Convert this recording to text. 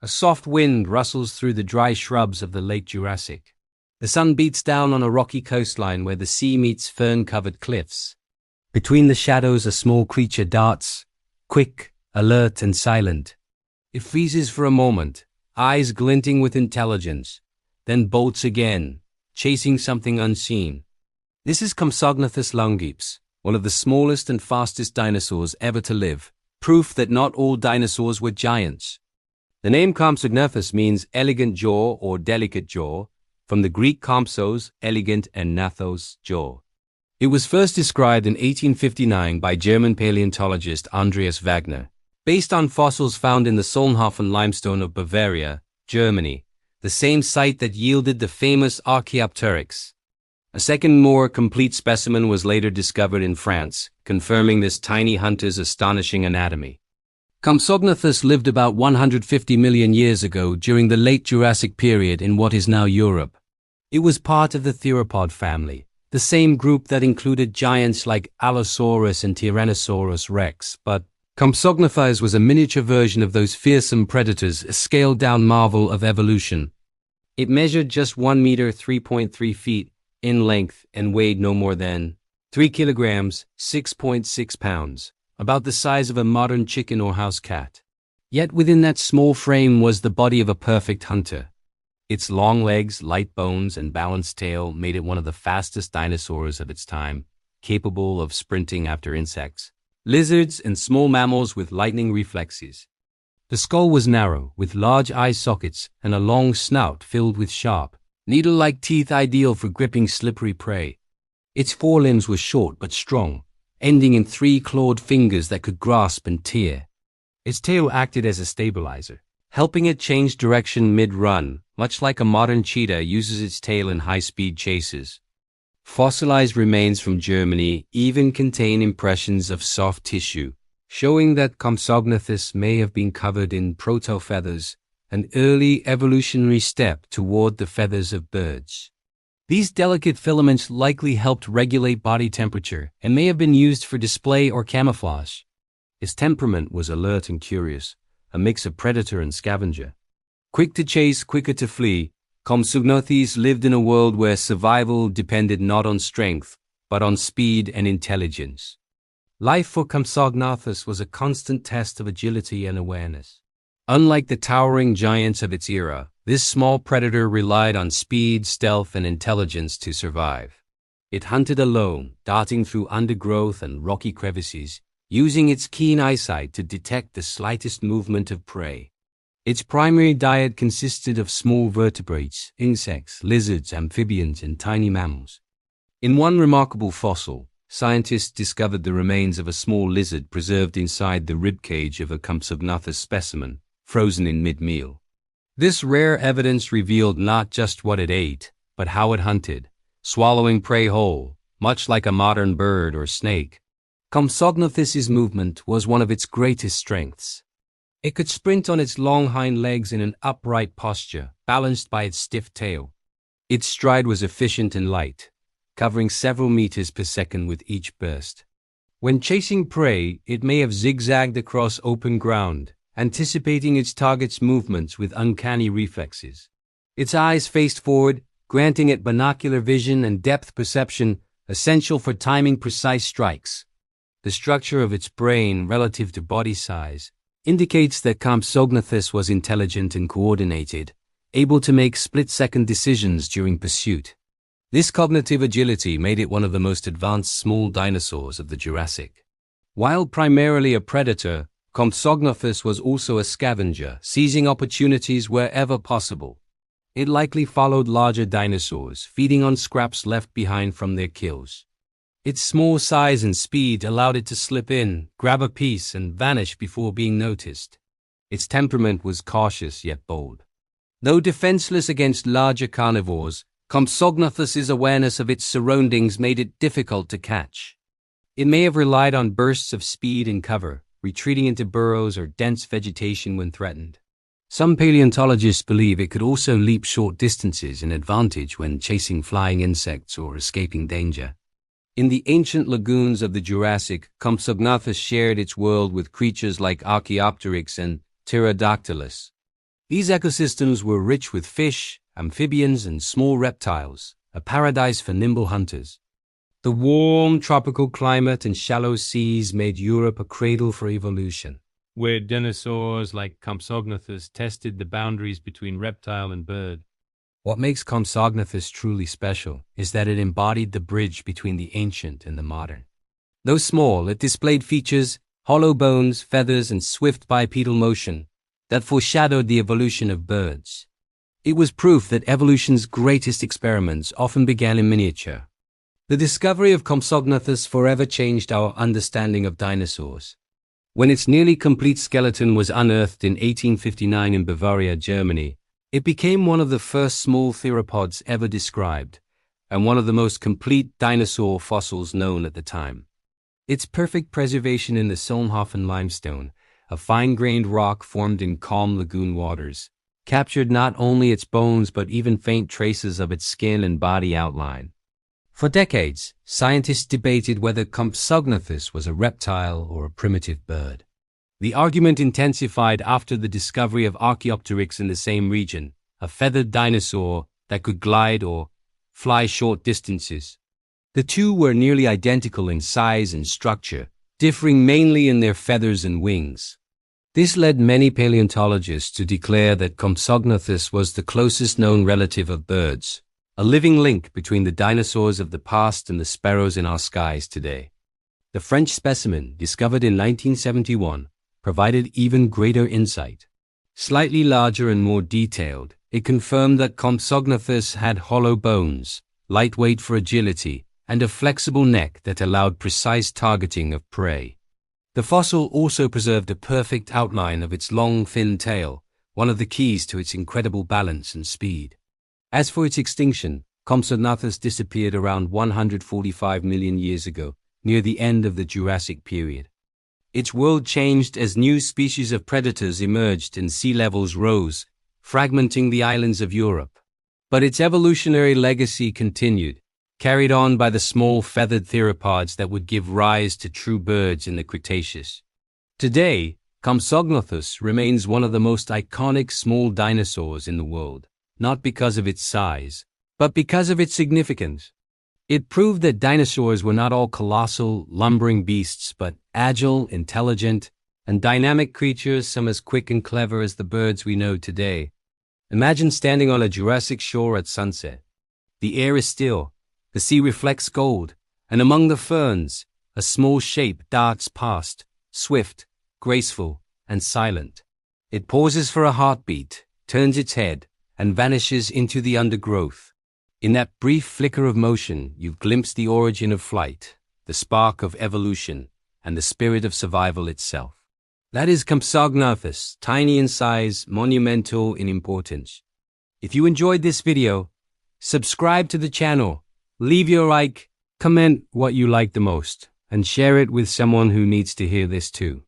A soft wind rustles through the dry shrubs of the late Jurassic. The sun beats down on a rocky coastline where the sea meets fern-covered cliffs. Between the shadows, a small creature darts, quick, alert, and silent. It freezes for a moment, eyes glinting with intelligence, then bolts again, chasing something unseen. This is Compsognathus longips, one of the smallest and fastest dinosaurs ever to live, proof that not all dinosaurs were giants. The name Compsognathus means elegant jaw or delicate jaw, from the Greek compsos, elegant, and gnathos, jaw. It was first described in 1859 by German paleontologist Andreas Wagner, based on fossils found in the Solnhofen limestone of Bavaria, Germany, the same site that yielded the famous Archaeopteryx. A second, more complete specimen was later discovered in France, confirming this tiny hunter's astonishing anatomy. Compsognathus lived about 150 million years ago during the late Jurassic period in what is now Europe. It was part of the theropod family, the same group that included giants like Allosaurus and Tyrannosaurus rex, but Compsognathus was a miniature version of those fearsome predators, a scaled-down marvel of evolution. It measured just 1 meter 3.3 feet in length and weighed no more than 3 kilograms 6.6 pounds, about the size of a modern chicken or house cat. Yet within that small frame was the body of a perfect hunter. Its long legs, light bones, and balanced tail made it one of the fastest dinosaurs of its time, capable of sprinting after insects, lizards, and small mammals with lightning reflexes. The skull was narrow, with large eye sockets and a long snout filled with sharp, needle-like teeth ideal for gripping slippery prey. Its forelimbs were short but strong, ending in 3 clawed fingers that could grasp and tear. Its tail acted as a stabilizer, helping it change direction mid-run, much like a modern cheetah uses its tail in high-speed chases. Fossilized remains from Germany even contain impressions of soft tissue, showing that Compsognathus may have been covered in protofeathers, an early evolutionary step toward the feathers of birds. These delicate filaments likely helped regulate body temperature and may have been used for display or camouflage. Its temperament was alert and curious, a mix of predator and scavenger. Quick to chase, quicker to flee, Compsognathus lived in a world where survival depended not on strength, but on speed and intelligence. Life for Compsognathus was a constant test of agility and awareness. Unlike the towering giants of its era, this small predator relied on speed, stealth, and intelligence to survive. It hunted alone, darting through undergrowth and rocky crevices, using its keen eyesight to detect the slightest movement of prey. Its primary diet consisted of small vertebrates, insects, lizards, amphibians, and tiny mammals. In one remarkable fossil, scientists discovered the remains of a small lizard preserved inside the ribcage of a Compsognathus specimen, frozen in mid-meal. This rare evidence revealed not just what it ate, but how it hunted, swallowing prey whole, much like a modern bird or snake. Compsognathus's movement was one of its greatest strengths. It could sprint on its long hind legs in an upright posture, balanced by its stiff tail. Its stride was efficient and light, covering several meters per second with each burst. When chasing prey, it may have zigzagged across open ground, anticipating its target's movements with uncanny reflexes. Its eyes faced forward, granting it binocular vision and depth perception, essential for timing precise strikes. The structure of its brain relative to body size indicates that Compsognathus was intelligent and coordinated, able to make split-second decisions during pursuit. This cognitive agility made it one of the most advanced small dinosaurs of the Jurassic. While primarily a predator, Compsognathus was also a scavenger, seizing opportunities wherever possible. It likely followed larger dinosaurs, feeding on scraps left behind from their kills. Its small size and speed allowed it to slip in, grab a piece, and vanish before being noticed. Its temperament was cautious yet bold. Though defenseless against larger carnivores, Compsognathus's awareness of its surroundings made it difficult to catch. It may have relied on bursts of speed and cover, retreating into burrows or dense vegetation when threatened. Some paleontologists believe it could also leap short distances, an advantage when chasing flying insects or escaping danger. In the ancient lagoons of the Jurassic, Compsognathus shared its world with creatures like Archaeopteryx and Pterodactylus. These ecosystems were rich with fish, amphibians, and small reptiles, a paradise for nimble hunters. The warm tropical climate and shallow seas made Europe a cradle for evolution, where dinosaurs like Compsognathus tested the boundaries between reptile and bird. What makes Compsognathus truly special is that it embodied the bridge between the ancient and the modern. Though small, it displayed features, hollow bones, feathers, and swift bipedal motion that foreshadowed the evolution of birds. It was proof that evolution's greatest experiments often began in miniature. The discovery of Compsognathus forever changed our understanding of dinosaurs. When its nearly complete skeleton was unearthed in 1859 in Bavaria, Germany, it became one of the first small theropods ever described, and one of the most complete dinosaur fossils known at the time. Its perfect preservation in the Solnhofen limestone, a fine-grained rock formed in calm lagoon waters, captured not only its bones but even faint traces of its skin and body outline. For decades, scientists debated whether Compsognathus was a reptile or a primitive bird. The argument intensified after the discovery of Archaeopteryx in the same region, a feathered dinosaur that could glide or fly short distances. The two were nearly identical in size and structure, differing mainly in their feathers and wings. This led many paleontologists to declare that Compsognathus was the closest known relative of birds, a living link between the dinosaurs of the past and the sparrows in our skies today. The French specimen, discovered in 1971, provided even greater insight. Slightly larger and more detailed, it confirmed that Compsognathus had hollow bones, lightweight for agility, and a flexible neck that allowed precise targeting of prey. The fossil also preserved a perfect outline of its long, thin tail, one of the keys to its incredible balance and speed. As for its extinction, Compsognathus disappeared around 145 million years ago, near the end of the Jurassic period. Its world changed as new species of predators emerged and sea levels rose, fragmenting the islands of Europe. But its evolutionary legacy continued, carried on by the small feathered theropods that would give rise to true birds in the Cretaceous. Today, Compsognathus remains one of the most iconic small dinosaurs in the world, not because of its size, but because of its significance. It proved that dinosaurs were not all colossal, lumbering beasts, but agile, intelligent, and dynamic creatures, some as quick and clever as the birds we know today. Imagine standing on a Jurassic shore at sunset. The air is still, the sea reflects gold, and among the ferns, a small shape darts past, swift, graceful, and silent. It pauses for a heartbeat, turns its head, and vanishes into the undergrowth. In that brief flicker of motion, you glimpse the origin of flight, the spark of evolution, and the spirit of survival itself. That is Compsognathus, tiny in size, monumental in importance. If you enjoyed this video, subscribe to the channel, leave your like, comment what you like the most, and share it with someone who needs to hear this too.